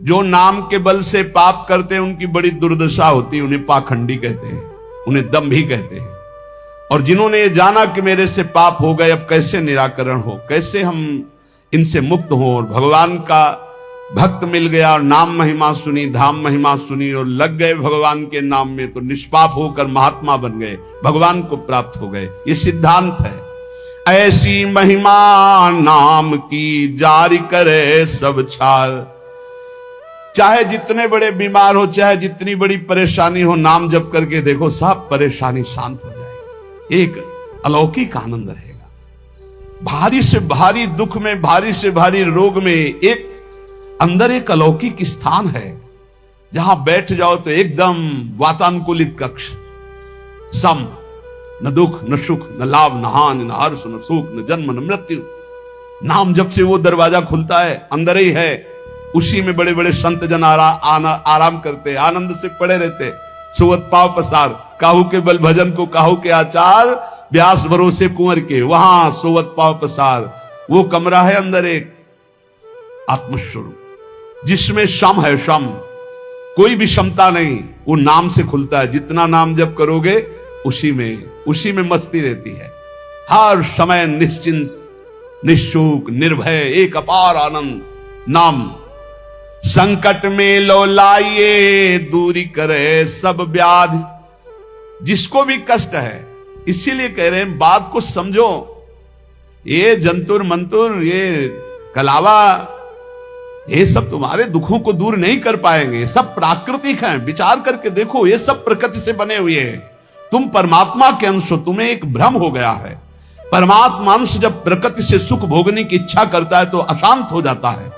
जो नाम के बल से पाप करते हैं उनकी बड़ी दुर्दशा होती है, उन्हें पाखंडी कहते हैं, उन्हें दंभी कहते हैं। और जिन्होंने ये जाना कि मेरे से पाप हो गए, अब कैसे निराकरण हो, कैसे हम इनसे मुक्त हो, और भगवान का भक्त मिल गया और नाम महिमा सुनी, धाम महिमा सुनी और लग गए भगवान के नाम में, तो निष्पाप होकर महात्मा बन गए, भगवान को प्राप्त हो गए। ये सिद्धांत है। ऐसी महिमा नाम की जारी करे सब छार। चाहे जितने बड़े बीमार हो, चाहे जितनी बड़ी परेशानी हो, नाम जप करके देखो, सब परेशानी शांत हो जाएगी। एक अलौकिक आनंद रहेगा। भारी से भारी दुख में, भारी से भारी रोग में एक अंदर एक अलौकिक स्थान है, जहां बैठ जाओ तो एकदम वातानुकूलित कक्ष, सम, न दुख न सुख न लाभ न हानि न हर्ष न सुख न जन्म न मृत्यु। नाम जब से वो दरवाजा खुलता है, अंदर ही है, उसी में बड़े बड़े संत जन आराम करते, आनंद से पड़े रहते। सुवत पाव पसार, काहू के बल भजन को काहू के आचार, व्यास भरोसे कुंवर के, वहां सुवत पाव पसार। वो कमरा है अंदर एक आत्मस्वरूप, जिसमें शम है, शम, कोई भी क्षमता नहीं, वो नाम से खुलता है। जितना नाम जप करोगे उसी में मस्ती रहती है। हर समय निश्चिंत, निशुक, निर्भय, एक अपार आनंद। नाम संकट में लो लाइए, दूरी करे सब व्याधि। जिसको भी कष्ट है, इसीलिए कह रहे हैं बात को समझो। ये जंतुर मंतुर, ये कलावा, ये सब तुम्हारे दुखों को दूर नहीं कर पाएंगे। ये सब प्राकृतिक हैं, विचार करके देखो, ये सब प्रकृति से बने हुए हैं। तुम परमात्मा के अंश हो, तुम्हें एक भ्रम हो गया है। परमात्मा अंश जब प्रकृति से सुख भोगने की इच्छा करता है तो अशांत हो जाता है।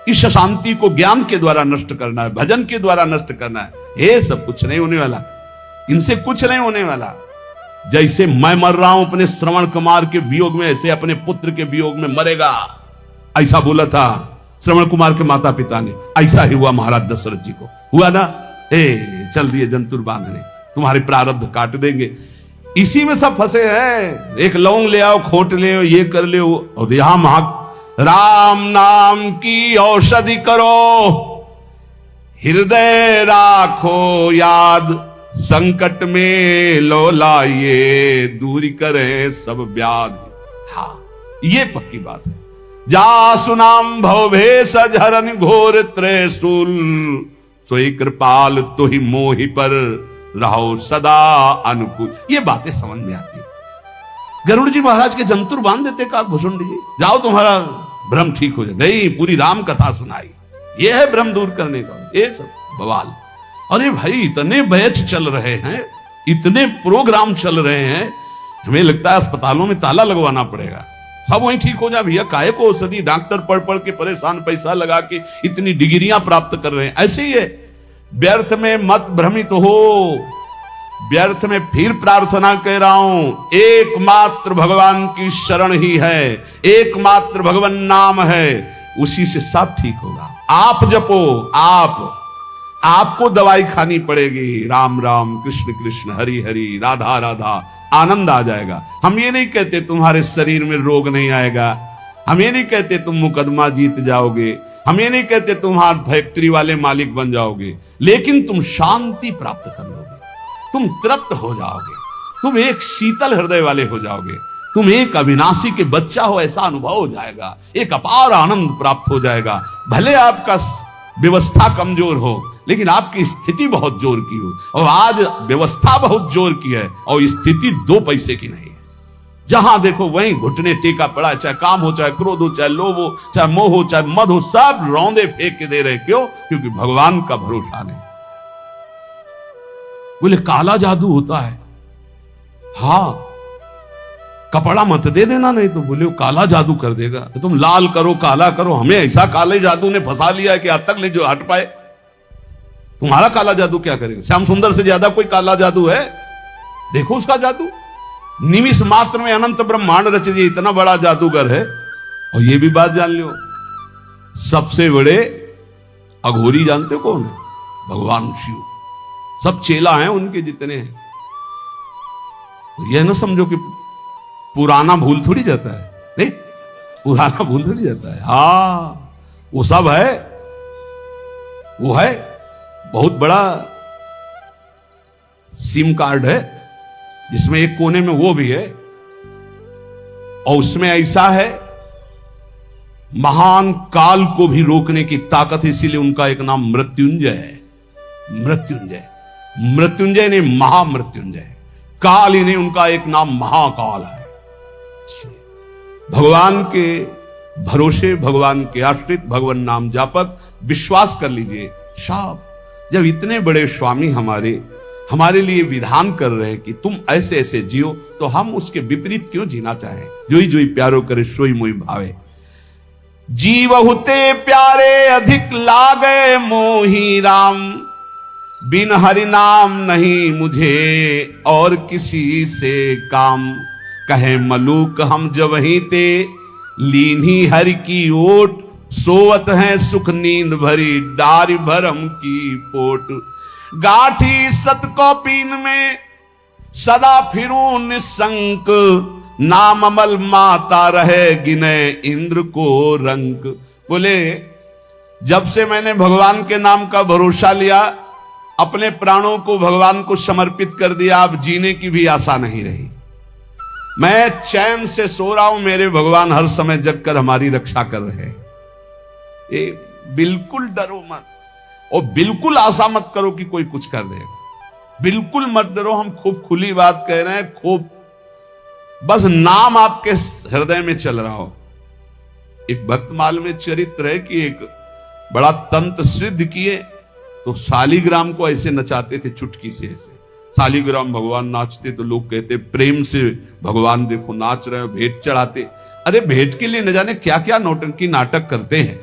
इस अशांति को ज्ञान के द्वारा नष्ट करना है, भजन के द्वारा नष्ट करना है। ये सब कुछ नहीं होने वाला, इनसे कुछ नहीं होने वाला। जैसे मैं मर रहा हूं अपने श्रवण कुमार के वियोग में, ऐसे अपने पुत्र के वियोग में मरेगा, ऐसा बोला था श्रवण कुमार के माता पिता ने। ऐसा ही हुआ महाराज दशरथ जी को, हुआ ना। चल दिए जंतुर बांधने, तुम्हारे प्रारब्ध काट देंगे। इसी में सब फंसे हैं। एक लौंग ले आओ, खोट ले आओ, ये कर ले, और यहां राम नाम की औषधि करो, हृदय राखो याद, संकट में लो लाइए, दूरी करे सब व्याधि। हाँ, ये पक्की बात है। जा सुनाम भवभेष झरन घोर त्रिशूल, सोई कृपाल तुहि मोहि पर रहो सदा अनुकूल। ये बातें समझ में आती है। गरुड़ जी महाराज के जंतुर बांध देते काकभूषुंड जी, जाओ तुम्हारा भ्रम ठीक हो जाए। नहीं, पूरी राम कथा सुनाई। ये है भ्रम दूर करने का, ये सब बवाल। अरे भाई, इतने बैच चल रहे हैं, इतने प्रोग्राम चल रहे हैं, हमें लगता है अस्पतालों में ताला लगवाना पड़ेगा, सब वहीं ठीक हो जाए। भैया काहे को औषधि, डॉक्टर पढ़ पढ़ के परेशान, पैसा लगा के इतनी डिग्रियां प्राप्त कर रहे हैं। ऐसे ही है, व्यर्थ में मत भ्रमित हो, व्यर्थ में फिर प्रार्थना कह रहा हूं। एकमात्र भगवान की शरण ही है, एकमात्र भगवान नाम है, उसी से सब ठीक होगा। आप जपो, आपको दवाई खानी पड़ेगी। राम राम, कृष्ण कृष्ण, हरि हरि, राधा राधा, आनंद आ जाएगा। हम ये नहीं कहते तुम्हारे शरीर में रोग नहीं आएगा, हम ये नहीं कहते तुम मुकदमा जीत जाओगे, हम ये नहीं कहते तुम हाथ फैक्ट्री वाले मालिक बन जाओगे, लेकिन तुम शांति प्राप्त कर लोगे, तुम तृप्त हो जाओगे, तुम एक शीतल हृदय वाले हो जाओगे, तुम एक अविनाशी के बच्चा हो ऐसा अनुभव हो जाएगा, एक अपार आनंद प्राप्त हो जाएगा। भले आपका व्यवस्था कमजोर हो, लेकिन आपकी स्थिति बहुत जोर की हो। और आज व्यवस्था बहुत जोर की है और स्थिति 2 पैसे की नहीं है। जहां देखो वहीं घुटने टेका पड़ा, चाहे काम हो, चाहे क्रोध हो, चाहे लोभ हो, चाहे मोह हो, चाहे मद हो, सब रौंदे फेंक के दे रहे। क्यों? क्योंकि भगवान का भरोसा नहीं। बोले काला जादू होता है, हाँ, कपड़ा मत दे देना, नहीं तो बोले वो काला जादू कर देगा। तो तुम लाल करो, काला करो, हमें ऐसा काले जादू ने फंसा लिया है कि आज तक नहीं जो हट पाए। तुम्हारा काला जादू क्या करेगा? श्याम सुंदर से ज्यादा कोई काला जादू है? देखो उसका जादू, निमिष मात्र में अनंत ब्रह्मांड रच दिए, इतना बड़ा जादूगर है। और ये भी बात जान लो, सबसे बड़े अघोरी जानते कौन है? भगवान शिव। सब चेला हैं उनके जितने हैं। तो यह ना समझो कि पुराना भूल थोड़ी जाता है, नहीं, पुराना भूल थोड़ी जाता है। हाँ, वो सब है। वो है बहुत बड़ा सिम कार्ड है, जिसमें एक कोने में वो भी है, और उसमें ऐसा है महान काल को भी रोकने की ताकत, इसीलिए उनका एक नाम मृत्युंजय है। मृत्युंजय, मृत्युंजय नहीं महामृत्युंजय, काल ही नहीं, उनका एक नाम महाकाल है। भगवान के भरोसे, भगवान के आश्रित, भगवान नाम जापक, विश्वास कर लीजिए साहब, जब इतने बड़े स्वामी हमारे लिए विधान कर रहे हैं कि तुम ऐसे ऐसे जियो, तो हम उसके विपरीत क्यों जीना चाहें। जो ही प्यारो करे सोई मोई भावे। जीवहुते प्यारे अधिक लागे मोही राम, बिन हरि नाम नहीं मुझे और किसी से काम। कहे मलूक हम जब ही ते लीनी हरि की ओट, सोवत है सुख नींद भरी डारी भरम की पोट। गाठी सत को पीन में सदा फिरूं निसंक, नाम अमल माता रहे गिने इंद्र को रंक। बोले जब से मैंने भगवान के नाम का भरोसा लिया, अपने प्राणों को भगवान को समर्पित कर दिया, अब जीने की भी आशा नहीं रही। मैं चैन से सो रहा हूं, मेरे भगवान हर समय जगकर हमारी रक्षा कर रहे हैं। ये बिल्कुल डरो मत, और बिल्कुल आशा मत करो कि कोई कुछ कर देगा। बिल्कुल मत डरो, हम खूब खुली बात कह रहे हैं, खूब बस नाम आपके हृदय में चल रहा हो। एक भक्तमाल में चरित्र है कि एक बड़ा तंत्र सिद्ध किए, तो शालिग्राम को ऐसे नचाते थे चुटकी से, ऐसे शालिग्राम भगवान नाचते, तो लोग कहते प्रेम से भगवान देखो नाच रहे हो, भेंट चढ़ाते। अरे भेंट के लिए न जाने क्या क्या नौटंकी नाटक करते हैं।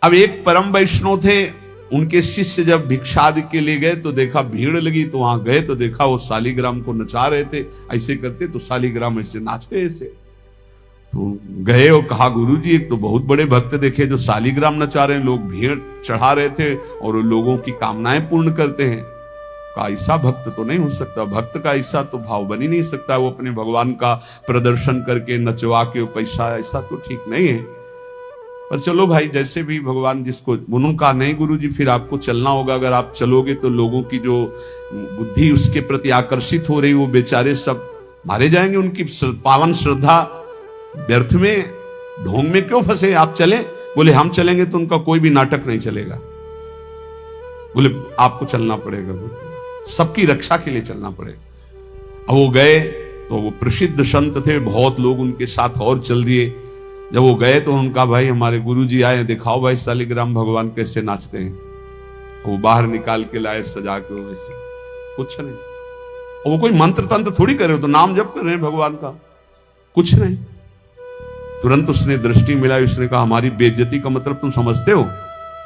अब एक परम वैष्णव थे, उनके शिष्य जब भिक्षादि के लिए गए तो देखा भीड़ लगी, तो वहां गए तो देखा वो शालिग्राम को नचा रहे थे, ऐसे करते तो शालिग्राम ऐसे नाचते ऐसे। तो गए और कहा गुरुजी एक तो बहुत बड़े भक्त देखे जो शालिग्राम नचा रहे हैं, लोग भीड़ चढ़ा रहे थे और लोगों की कामनाएं पूर्ण करते हैं। का ऐसा भक्त तो नहीं हो सकता, भक्त का ऐसा तो भाव बन ही नहीं सकता, वो अपने भगवान का प्रदर्शन करके नचवा के पैसा, ऐसा तो ठीक नहीं है। पर चलो भाई, जैसे भी भगवान जिसको, उन्होंने कहा नहीं गुरुजी फिर आपको चलना होगा, अगर आप चलोगे तो लोगों की जो बुद्धि उसके प्रति आकर्षित हो रही, वो बेचारे सब मारे जाएंगे, उनकी पावन श्रद्धा व्यर्थ में ढोंग में क्यों फंसे, आप चले। बोले हम चलेंगे तो उनका कोई भी नाटक नहीं चलेगा। बोले आपको चलना पड़ेगा, सबकी रक्षा के लिए चलना पड़ेगा। अब वो गए तो वो प्रसिद्ध संत थे, बहुत लोग उनके साथ और चल दिए। जब वो गए तो उनका भाई हमारे गुरुजी आए, दिखाओ भाई शालिग्राम भगवान कैसे नाचते हैं। वो बाहर निकाल के लाए सजा के, वैसे कुछ नहीं, वो कोई मंत्र तंत्र थोड़ी कर रहे हो, तो नाम जप कर रहे हैं भगवान का, कुछ नहीं। तुरंत उसने दृष्टि मिलाई, उसने कहा हमारी बेइज्जती का मतलब तुम समझते हो।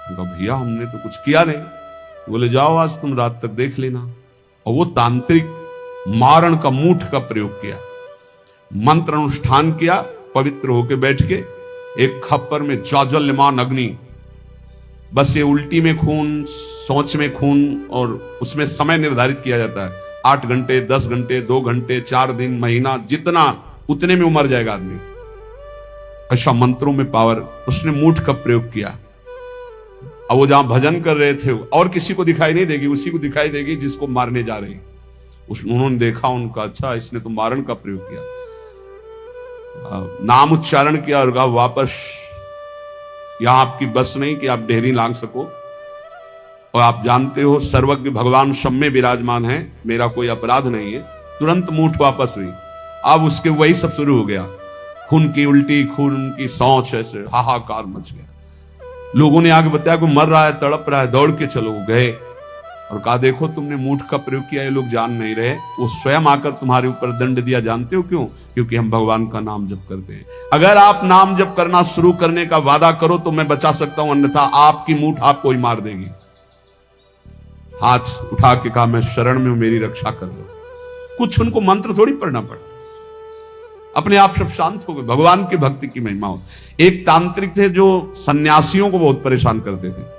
भैया हमने तो कुछ किया नहीं। बोले जाओ आज तुम रात तक देख लेना। और वो तांत्रिक मारण का मूठ का प्रयोग किया, मंत्र अनुष्ठान किया, पवित्र होके बैठ के एक खप्पर में ज्वाज्वल्यमान अग्नि, बस ये उल्टी में खून, सोच में खून, और उसमें समय निर्धारित किया जाता है 8 घंटे 10 घंटे 2 घंटे 4 दिन महीना, जितना उतने में मर जाएगा आदमी। ऐसा मंत्रों में पावर, उसने मूठ का प्रयोग किया। अब वो जहां भजन कर रहे थे और किसी को दिखाई नहीं देगी, उसी को दिखाई देगी जिसको मारने जा रहे। उन्होंने देखा उनका, अच्छा इसने तो मारण का प्रयोग किया, नाम उच्चारण किया और कहा वापस यहां आपकी बस नहीं कि आप डेहरी लांग सको, और आप जानते हो सर्वज्ञ भगवान सब में विराजमान है, मेरा कोई अपराध नहीं है। तुरंत मूठ वापस हुई। अब उसके वही सब शुरू हो गया, खून की उल्टी, खून की सौंच, ऐसे हाहाकार मच गया। लोगों ने आगे बताया को मर रहा है, तड़प रहा है, दौड़ के चलो। गए और कहा देखो तुमने मूठ का प्रयोग किया, ये लोग जान नहीं रहे, वो स्वयं आकर तुम्हारे ऊपर दंड दिया, जानते हो क्यों? क्योंकि हम भगवान का नाम जप करते हैं। अगर आप नाम जप करना शुरू करने का वादा करो तो मैं बचा सकता हूं, अन्यथा आपकी मूठ आपको ही मार देगी। हाथ उठा के कहा मैं शरण में हूं, मेरी रक्षा कर लो। कुछ उनको मंत्र थोड़ी पढ़ना पड़ा, अपने आप सब शांत हो गए। भगवान की भक्ति की महिमा हो। एक तांत्रिक थे जो सन्यासियों को बहुत परेशान करते थे,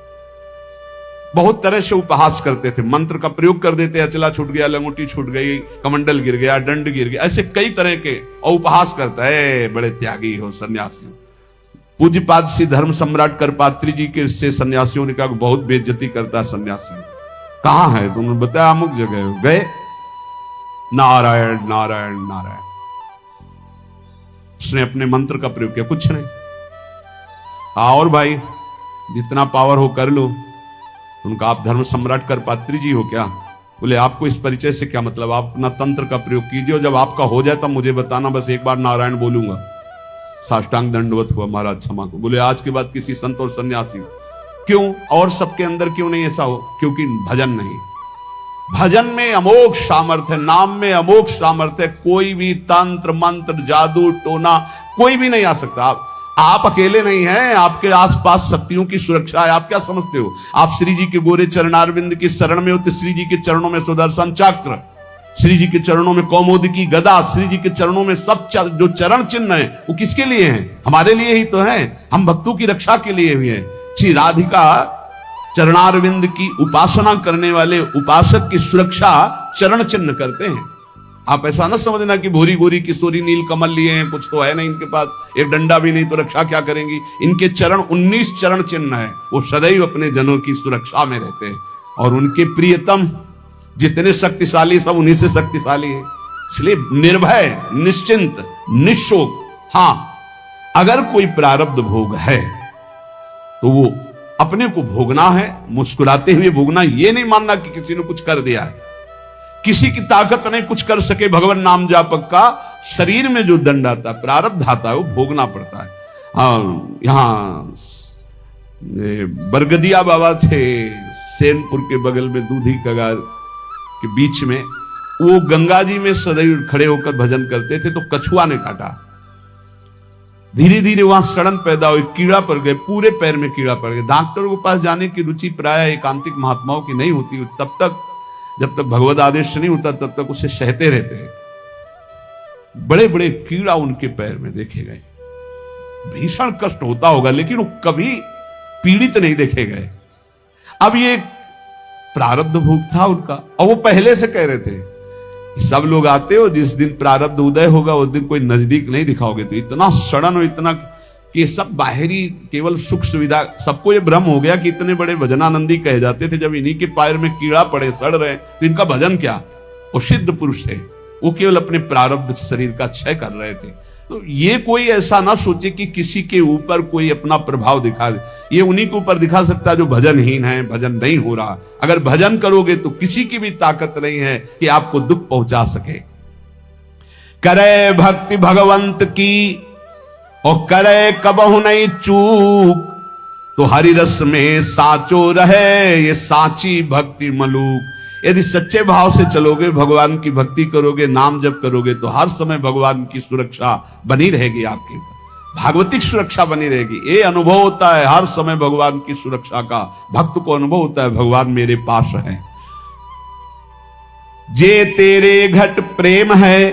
बहुत तरह से उपहास करते थे, मंत्र का प्रयोग कर देते, अचला छूट गया, लंगोटी छूट गई, कमंडल गिर गया, दंड गिर गया, ऐसे कई तरह के, और उपहास करता है बड़े त्यागी हो सन्यासी। पूज्यपाद श्री धर्म सम्राट करपात्री जी के से सन्यासियों ने कहा बहुत बेइज्जती करता है सन्यासी। कहां है? तो उन्होंने बताया अमुक जगह। गए, नारायण नारायण नारायण। उसने अपने मंत्र का प्रयोग किया, कुछ नहीं। और भाई जितना पावर हो कर लो। उनका आप धर्म सम्राट करपात्री जी हो क्या? बोले आपको इस परिचय से क्या मतलब, आप अपना तंत्र का प्रयोग कीजिए, जब आपका हो जाए तब मुझे बताना, बस एक बार नारायण बोलूंगा। साष्टांग दंडवत हुआ, महाराज क्षमा को। बोले आज के बाद किसी संत और सन्यासी, क्यों और सबके अंदर क्यों नहीं ऐसा हो? क्योंकि भजन नहीं। भजन में अमोघ सामर्थ्य है, नाम में अमोघ सामर्थ्य है। कोई भी तंत्र मंत्र जादू टोना कोई भी नहीं आ सकता। आप अकेले नहीं हैं, आपके आसपास शक्तियों की सुरक्षा है। आप क्या समझते हो? आप श्री जी के गोरे चरणारविंद की शरण में हो तो श्री जी के चरणों में सुदर्शन चक्र, श्री जी के चरणों में कौमुदी गदा, श्री जी के चरणों में सब जो चरण चिन्ह है वो किसके लिए हैं? हमारे लिए ही तो हैं। हम भक्तों की रक्षा के लिए हुए हैं। श्री राधिका चरणारविंद की उपासना करने वाले उपासक की सुरक्षा चरण चिन्ह करते हैं। आप ऐसा ना समझना कि भूरी गोरी किशोरी नील कमल लिए हैं, कुछ तो है नहीं इनके पास, एक डंडा भी नहीं तो रक्षा क्या करेंगी। इनके चरण 19 चरण चिन्ह है। वो सदैव अपने जनों की सुरक्षा में रहते हैं और उनके प्रियतम जितने शक्तिशाली सब उन्हीं से शक्तिशाली है। इसलिए निर्भय, निश्चिंत, निशोक। हां, अगर कोई प्रारब्ध भोग है तो वो अपने को भोगना है, मुस्कुराते हुए भोगना। ये नहीं मानना कि किसी ने कुछ कर दिया है, किसी की ताकत नहीं कुछ कर सके। भगवान नाम जापक का शरीर में जो दंड आता है, प्रारब्ध आता है, वो भोगना पड़ता है। हाँ, यहां बरगदिया बाबा थे सेनपुर के बगल में, दूधी कगार के बीच में। वो गंगा जी में सदैव खड़े होकर भजन करते थे, तो कछुआ ने काटा। धीरे धीरे वहां सड़न पैदा हुई, कीड़ा पड़ गए, पूरे पैर में कीड़ा पड़ गया। डॉक्टर के पास जाने की रुचि प्राय एकांतिक महात्माओं की नहीं होती, तब तक जब तक भगवत आदेश नहीं होता तब तक उसे सहते रहते हैं। बड़े बड़े कीड़ा उनके पैर में देखे गए। भीषण कष्ट होता होगा, लेकिन वो कभी पीड़ित नहीं देखे गए। अब ये प्रारब्ध भोग था उनका, और वो पहले से कह रहे थे सब लोग आते हो, जिस दिन प्रारब्ध उदय होगा उस दिन कोई नजदीक नहीं दिखाओगे। तो इतना सड़न और इतना कि सब बाहरी केवल सुख सुविधा, सबको ये भ्रम हो गया कि इतने बड़े भजनानंदी कहे जाते थे, जब इन्हीं के पैर में कीड़ा पड़े, सड़ रहे, तो इनका भजन क्या? वो सिद्ध पुरुष थे, वो केवल अपने प्रारब्ध शरीर का क्षय कर रहे थे। तो ये कोई ऐसा ना सोचे कि किसी के ऊपर कोई अपना प्रभाव दिखा दे। ये उन्हीं के ऊपर दिखा सकता है जो भजनहीन है, भजन नहीं हो रहा। अगर भजन करोगे तो किसी की भी ताकत नहीं है कि आपको दुख पहुंचा सके। करे भक्ति भगवंत की और करे कबहु नहीं चूक, तो हरिरस में साचो रहे ये साची भक्ति मलूक। यदि सच्चे भाव से चलोगे, भगवान की भक्ति करोगे, नाम जप करोगे, तो हर समय भगवान की सुरक्षा बनी रहेगी, आपकी भागवतिक सुरक्षा बनी रहेगी। ये अनुभव होता है हर समय भगवान की सुरक्षा का, भक्त को अनुभव होता है भगवान मेरे पास है। जे तेरे घट प्रेम है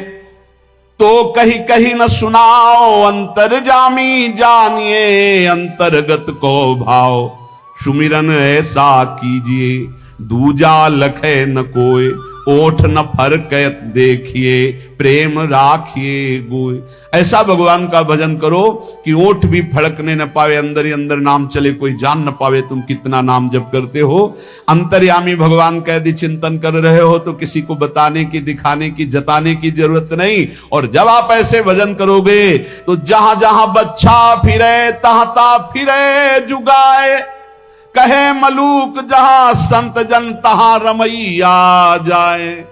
तो कहीं कहीं न सुनाओ, अंतर्जामी जानिए अंतर्गत को भाव। सुमिरन ऐसा कीजिए दूजा लखे न कोय, ओठ न फरकत देखिए प्रेम राखिए गोय। ऐसा भगवान का भजन करो कि ओठ भी फड़कने न पावे, अंदर ही अंदर नाम चले, कोई जान न पावे तुम कितना नाम जप करते हो। अंतर्यामी भगवान का यदि चिंतन कर रहे हो तो किसी को बताने की, दिखाने की, जताने की जरूरत नहीं। और जब आप ऐसे भजन करोगे तो जहां जहां बच्चा फिरे तहां तहां फिरे जुगाए, कहे मलूक जहां संत जन तहां रमैया जाए।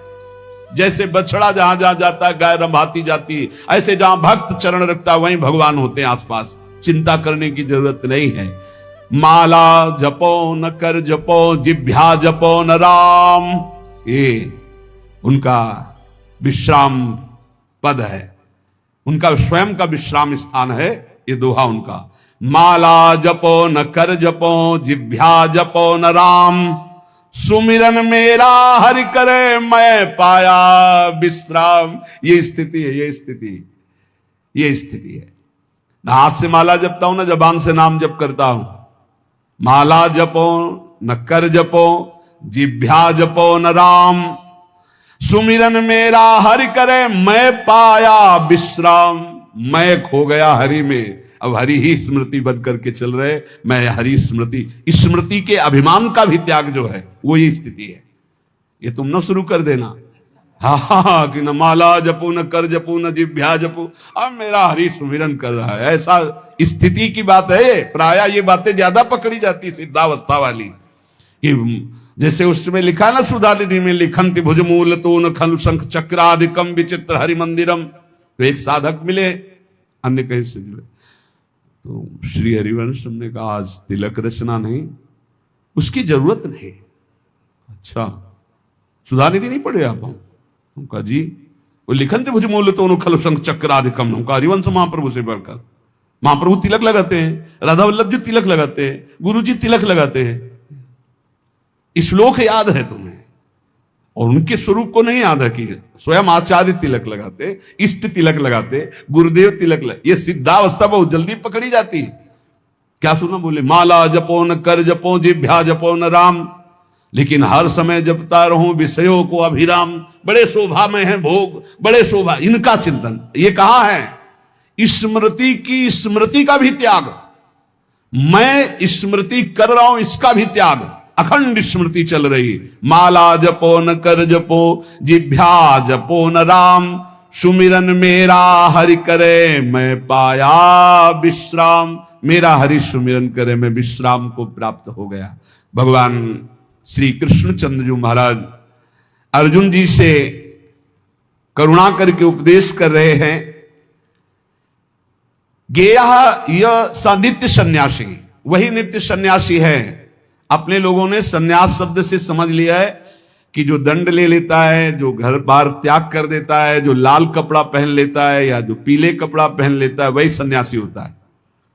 जैसे बछड़ा जहां जहां जाता है गाय रंभाती जाती, ऐसे जहां भक्त चरण रखता है वहीं भगवान होते हैं आसपास। चिंता करने की जरूरत नहीं है। माला जपो न कर जपो, जिभ्या जपो न राम, ये उनका विश्राम पद है, उनका स्वयं का विश्राम स्थान है ये दोहा उनका। माला जपो न कर जपो, जिभ्या जपो न राम, सुमिरन मेरा हरि करे मैं पाया विश्राम। ये स्थिति है, ये स्थिति, ये स्थिति है। ना हाथ से माला जपता हूं, ना जबान से नाम जप करता हूं। माला जपो न कर जपो, जिभ्या जपो न राम, सुमिरन मेरा हरि करे मैं पाया विश्राम। मैं खो गया हरि में, अब हरि ही स्मृति बन करके चल रहे, मैं हरि स्मृति। स्मृति के अभिमान का भी त्याग जो है वो ये स्थिति है। ये तुम न शुरू कर देना, हा कि न माला जपो न कर जपो न जिभ्या जपो, अब मेरा हरि सुमिरन कर रहा है, ऐसा स्थिति की बात है। प्राय ये बातें ज्यादा पकड़ी जाती सिद्धावस्था वाली, कि जैसे उसमें लिखा ना सुधानिधि में, लिखंति भुजमूल तो न खलु शंख चक्रादिकम विचित्र हरि मंदिरम। तो एक साधक मिले, अन्य कहीं से मिले, तो श्री हरिवंश ने कहा आज तिलक रचना नहीं, उसकी जरूरत नहीं। अच्छा सुधानिधि नहीं पढ़े आप? उनका जी वो लिखंति भुजमूल तो न खलु शंख चक्रादिकम। उनका हरिवंश महाप्रभु से बढ़कर, महाप्रभु तिलक लगाते हैं, राधा वल्लभ जी तिलक लगाते हैं, गुरु जी तिलक लगाते हैं। श्लोक याद है तुम्हें, और उनके स्वरूप को नहीं याद है कि स्वयं आचार्य तिलक लगाते, इष्ट तिलक लगाते, गुरुदेव तिलक लगाते। ये सिद्धावस्था बहुत जल्दी पकड़ी जाती है। क्या सुना बोले, माला जपो न कर जपो जिभ्या जपो न राम, लेकिन हर समय जपता रहूं विषयों को अभिराम। बड़े शोभा में है भोग, बड़े शोभा, इनका चिंतन। ये कहा है स्मृति की, स्मृति का भी त्याग, मैं स्मृति कर रहा हूं इसका भी त्याग। अखंड स्मृति चल रही, माला जपो न कर जपो जिभ्या जपो न राम, सुमिरन मेरा हरि करे मैं पाया विश्राम। मेरा हरि सुमिरन करे मैं विश्राम को प्राप्त हो गया। भगवान श्री कृष्णचंद्र जी महाराज अर्जुन जी से करुणा करके उपदेश कर रहे हैं। गेयः यह स नित्य सन्यासी, वही नित्य सन्यासी है। अपने लोगों ने सन्यास शब्द से समझ लिया है कि जो दंड ले लेता है, जो घर बार त्याग कर देता है, जो लाल कपड़ा पहन लेता है या जो पीले कपड़ा पहन लेता है, वही सन्यासी होता है।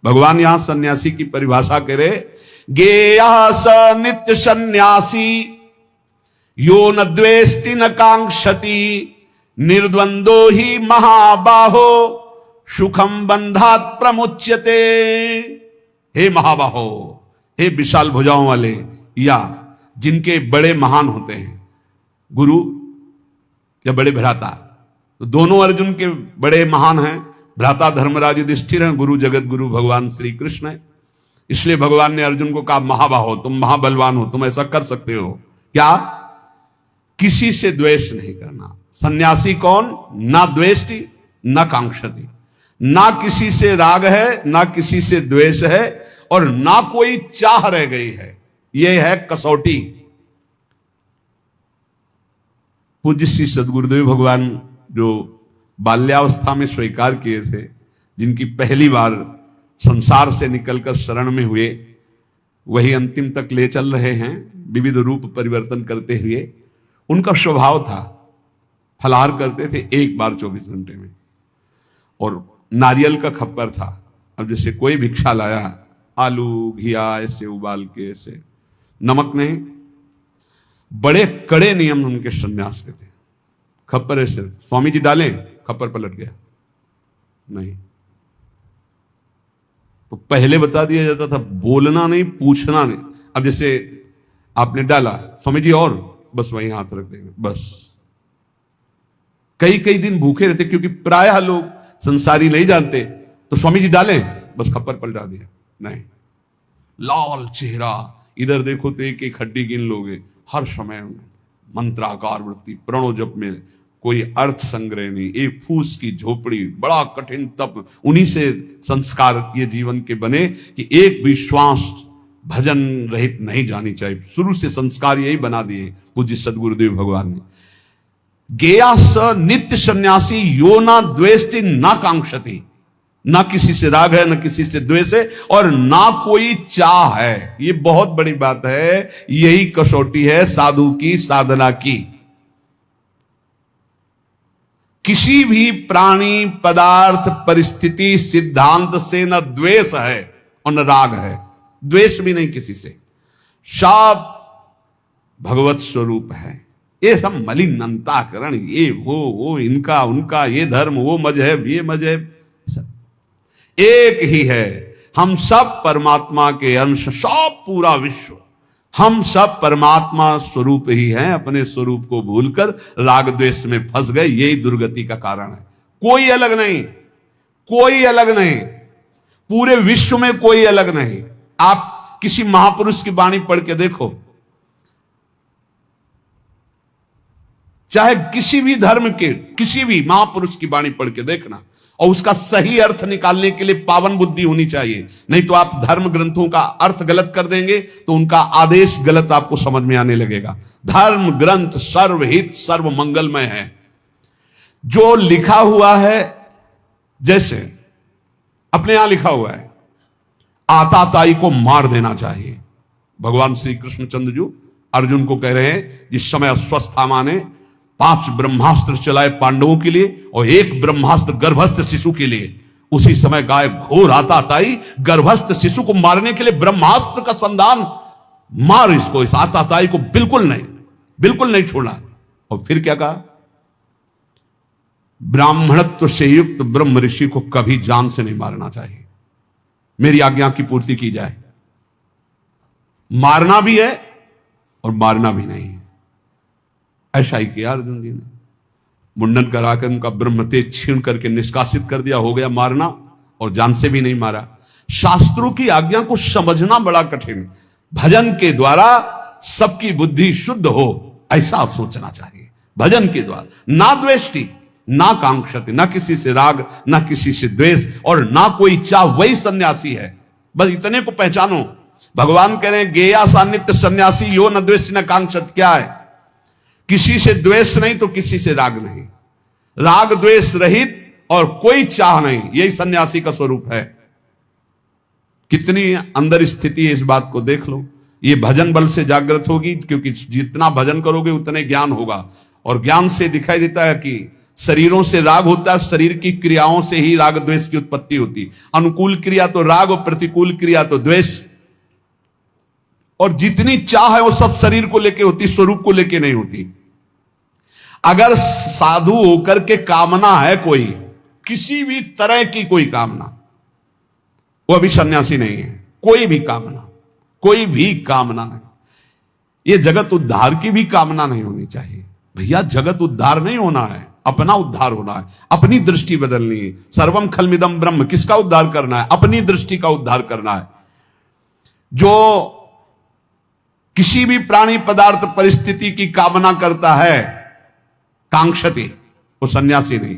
भगवान यहां सन्यासी की परिभाषा करे, गेयः स नित्य सन्यासी यो न द्वेष्टि न कांक्षति, निर्द्वंदो ही महाबाहो सुखम बंधात प्रमुच्यते। हे महाबाहो, हे विशाल भुजाओं वाले, या जिनके बड़े महान होते हैं, गुरु या बड़े भ्राता। तो दोनों अर्जुन के बड़े महान हैं। भ्राता धर्मराज युधिष्ठिर हैं, गुरु जगत गुरु भगवान श्री कृष्ण है। इसलिए भगवान ने अर्जुन को कहा महाबाहो, तुम महाबलवान हो, तुम ऐसा कर सकते हो। क्या? किसी से द्वेष नहीं करना। सन्यासी कौन? ना द्वेष्टि ना कांक्षति, ना किसी से राग है, ना किसी से द्वेष है, और ना कोई चाह रह गई है। यह है कसौटी। पूज्य श्री सद्गुरुदेव भगवान जो बाल्यावस्था में स्वीकार किए थे, जिनकी पहली बार संसार से निकलकर शरण में हुए, वही अंतिम तक ले चल रहे हैं विविध रूप परिवर्तन करते हुए। उनका स्वभाव था, फलाहार करते थे एक बार 24 घंटे में, और नारियल का खप्पर था। अब जैसे कोई भिक्षा लाया, आलू घिया ऐसे उबाल के, ऐसे नमक नहीं। बड़े कड़े नियम उनके सन्यास के थे। खप्पर ऐसे स्वामी जी डालें, खप्पर पलट गया नहीं। तो पहले बता दिया जाता था बोलना नहीं, पूछना नहीं। अब जैसे आपने डाला, स्वामी जी और, बस वहीं हाथ रख देंगे, बस। कई कई दिन भूखे रहते, क्योंकि प्रायः लोग संसारी नहीं जानते। तो स्वामी जी डालें, बस खप्पर पलटा दिया नहीं। लाल चेहरा, इधर देखो तो एक एक हड्डी गिन लोगे। हर समय मंत्राकार वृत्ति, प्रणो जप में कोई अर्थ संग्रह नहीं, एक फूस की झोपड़ी, बड़ा कठिन तप। उन्हीं से संस्कार ये जीवन के बने कि एक भी श्वास भजन रहित नहीं जानी चाहिए। शुरू से संस्कार यही बना दिए पूज्य सदगुरुदेव भगवान ने। गेया स नित्य सन्यासी यो ना द्वेष्टि ना कांक्षति, ना किसी से राग है, ना किसी से द्वेष है, और ना कोई चाह है। ये बहुत बड़ी बात है। यही कसौटी है साधु की साधना की। किसी भी प्राणी, पदार्थ, परिस्थिति, सिद्धांत से न द्वेष है और न राग है। द्वेष भी नहीं किसी से। सब भगवत स्वरूप है। ये सब मलिन अंतःकरण, ये वो इनका उनका, ये धर्म वो मजहब ये मजहब, सब एक ही है। हम सब परमात्मा के अंश, सब पूरा विश्व, हम सब परमात्मा स्वरूप ही हैं। अपने स्वरूप को भूलकर राग द्वेष में फंस गए, यही दुर्गति का कारण है। कोई अलग नहीं, कोई अलग नहीं, पूरे विश्व में कोई अलग नहीं। आप किसी महापुरुष की वाणी पढ़ के देखो, चाहे किसी भी धर्म के किसी भी महापुरुष की वाणी पढ़ के देखना, और उसका सही अर्थ निकालने के लिए पावन बुद्धि होनी चाहिए। नहीं तो आप धर्म ग्रंथों का अर्थ गलत कर देंगे तो उनका आदेश गलत आपको समझ में आने लगेगा। धर्म ग्रंथ सर्वहित सर्व मंगलमय है। जो लिखा हुआ है, जैसे अपने यहां लिखा हुआ है, आताताई को मार देना चाहिए। भगवान श्री कृष्णचंद्र जी अर्जुन को कह रहे हैं, जिस समय अश्वत्थामा ने 5 ब्रह्मास्त्र चलाए पांडवों के लिए और 1 ब्रह्मास्त्र गर्भस्थ शिशु के लिए, उसी समय गाय घोर आताताई गर्भस्थ शिशु को मारने के लिए ब्रह्मास्त्र का संधान, मार इसको, इस आताताई को बिल्कुल नहीं छोड़ना। और फिर क्या कहा, ब्राह्मणत्व से युक्त ब्रह्म ऋषि को कभी जान से नहीं मारना चाहिए, मेरी आज्ञा की पूर्ति की जाए। मारना भी है और मारना भी नहीं है। ऐसा ही किया अर्जुन जी ने, मुंडन कराकर उनका ब्रह्म तेज छीन करके निष्कासित कर दिया, हो गया मारना, और जान से भी नहीं मारा। शास्त्रों की आज्ञा को समझना बड़ा कठिन। भजन के द्वारा सबकी बुद्धि शुद्ध हो, ऐसा सोचना चाहिए। भजन के द्वारा ना द्वेष्टि ना कांक्षति, ना किसी से राग ना किसी से द्वेष और ना कोई चाह, वही सन्यासी है। बस इतने को पहचानो। भगवान कह रहे हैं गेया सानिध्य सन्यासी यो न द्वेष न कांक्षत। क्या है, किसी से द्वेष नहीं तो किसी से राग नहीं, राग द्वेष रहित और कोई चाह नहीं, यही सन्यासी का स्वरूप है। कितनी अंदर स्थिति है, इस बात को देख लो। ये भजन बल से जागृत होगी, क्योंकि जितना भजन करोगे उतने ज्ञान होगा, और ज्ञान से दिखाई देता है कि शरीरों से राग होता है, शरीर की क्रियाओं से ही राग द्वेष की उत्पत्ति होती। अनुकूल क्रिया तो राग और प्रतिकूल क्रिया तो द्वेष। और जितनी चाह है वो सब शरीर को लेके होती, स्वरूप को लेके नहीं होती। अगर साधु होकर के कामना है कोई, किसी भी तरह की कोई कामना, वो अभी सन्यासी नहीं है। कोई भी कामना नहीं। ये जगत उद्धार की भी कामना नहीं होनी चाहिए। भैया जगत उद्धार नहीं होना है, अपना उद्धार होना है, अपनी दृष्टि बदलनी है। सर्वम खलमिदम ब्रह्म, किसका उद्धार करना है? अपनी दृष्टि का उद्धार करना है। जो किसी भी प्राणी पदार्थ परिस्थिति की कामना करता है, कांक्षति, वो सन्यासी नहीं।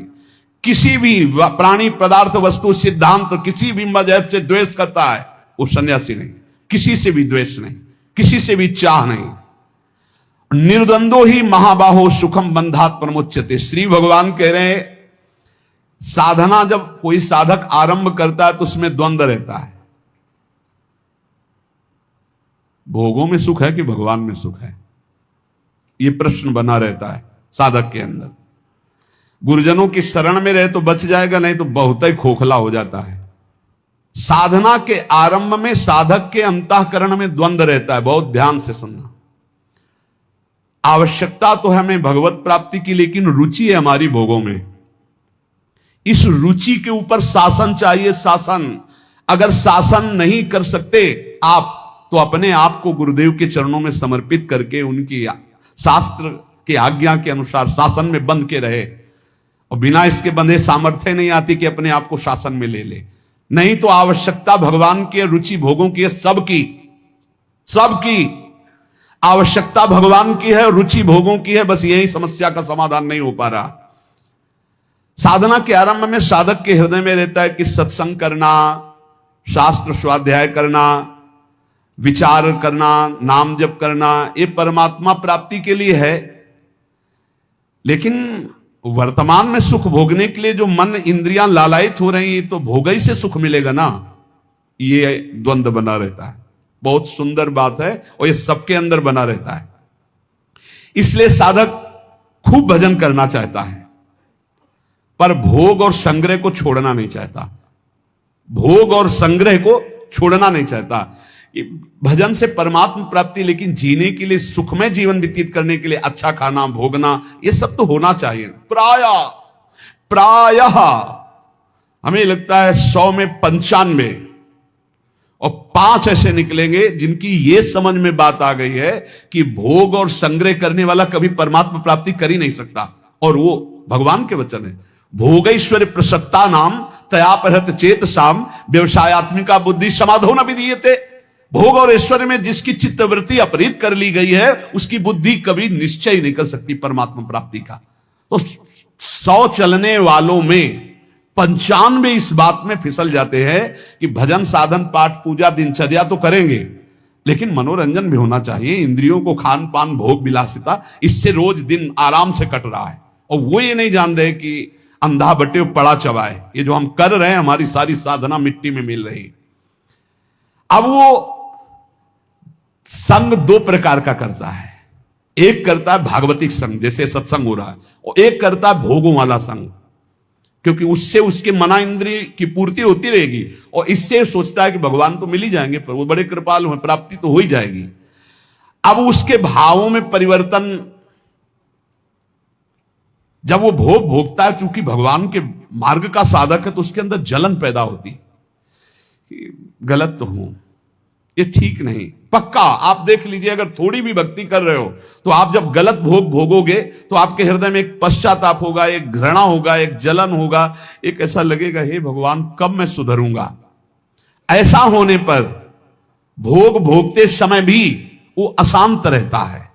किसी भी प्राणी पदार्थ वस्तु सिद्धांत किसी भी मजहब से द्वेष करता है, वो सन्यासी नहीं। किसी से भी द्वेष नहीं, किसी से भी चाह नहीं। निर्द्वंदो ही महाबाहो सुखम बंधात प्रमुच्यते। श्री भगवान कह रहे हैं, साधना जब कोई साधक आरंभ करता है तो उसमें द्वंद्व रहता है। भोगों में सुख है कि भगवान में सुख है, यह प्रश्न बना रहता है साधक के अंदर। गुरुजनों की शरण में रहे तो बच जाएगा, नहीं तो बहुत ही खोखला हो जाता है। साधना के आरंभ में साधक के अंतःकरण में द्वंद्व रहता है। बहुत ध्यान से सुनना। आवश्यकता तो है हमें भगवत प्राप्ति की, लेकिन रुचि है हमारी भोगों में। इस रुचि के ऊपर शासन चाहिए। शासन, अगर शासन नहीं कर सकते आप, तो अपने आप को गुरुदेव के चरणों में समर्पित करके उनकी शास्त्र की आज्ञा के अनुसार शासन में बंध के रहे। और बिना इसके बंधे सामर्थ्य नहीं आती कि अपने आप को शासन में ले ले। नहीं तो आवश्यकता भगवान की, रुचि भोगों की है, सबकी आवश्यकता भगवान की है, रुचि भोगों की है। बस यही समस्या का समाधान नहीं हो पा रहा। साधना के आरंभ में साधक के हृदय में रहता है कि सत्संग करना, शास्त्र स्वाध्याय करना, विचार करना, नाम जप करना, ये परमात्मा प्राप्ति के लिए है। लेकिन वर्तमान में सुख भोगने के लिए जो मन इंद्रियां लालायित हो रही हैं, तो भोग ही से सुख मिलेगा ना, ये द्वंद्व बना रहता है। बहुत सुंदर बात है, और ये सबके अंदर बना रहता है। इसलिए साधक खूब भजन करना चाहता है, पर भोग और संग्रह को छोड़ना नहीं चाहता। भोग और संग्रह को छोड़ना नहीं चाहता। भजन से परमात्मा प्राप्ति, लेकिन जीने के लिए, सुखमय जीवन व्यतीत करने के लिए अच्छा खाना, भोगना, ये सब तो होना चाहिए। प्रायः हमें लगता है 100 में 95 और 5 ऐसे निकलेंगे जिनकी ये समझ में बात आ गई है कि भोग और संग्रह करने वाला कभी परमात्मा प्राप्ति कर ही नहीं सकता। और वो भगवान के वचन है, भोगैश्वर्य प्रसक्ता नाम तयापहृत चेत शाम व्यवसायत्मिका बुद्धि समाधो न विधीयते। भोग और ऐश्वर्य में जिसकी चित्तवृत्ति अपहृत कर ली गई है उसकी बुद्धि कभी निश्चय नहीं कर सकती परमात्मा प्राप्ति का। तो 100 चलने वालों में 95 इस बात में फिसल जाते हैं कि भजन साधन पाठ पूजा दिनचर्या तो करेंगे लेकिन मनोरंजन भी होना चाहिए, इंद्रियों को खान पान भोग विलासिता, इससे रोज दिन आराम से कट रहा है और वो ये नहीं जान रहे कि अंधा बटे पड़ा चबाए, ये जो हम कर रहे हैं हमारी सारी साधना मिट्टी में मिल रही। अब वो संग 2 प्रकार का करता है, एक करता है भागवतिक संग जैसे सत्संग हो रहा है, और एक करता है भोगों वाला संग, क्योंकि उससे उसके मना इंद्रिय की पूर्ति होती रहेगी और इससे सोचता है कि भगवान तो मिल ही जाएंगे, पर वो बड़े कृपालु हैं, प्राप्ति तो हो ही जाएगी। अब उसके भावों में परिवर्तन, जब वो भोग भोगता है क्योंकि भगवान के मार्ग का साधक है तो उसके अंदर जलन पैदा होती कि गलत तो हूं, ये ठीक नहीं। पक्का आप देख लीजिए, अगर थोड़ी भी भक्ति कर रहे हो तो आप जब गलत भोग भोगोगे तो आपके हृदय में एक पश्चाताप होगा, एक घृणा होगा, एक जलन होगा, एक ऐसा लगेगा हे भगवान कब मैं सुधरूंगा। ऐसा होने पर भोग भोगते समय भी वो अशांत रहता है,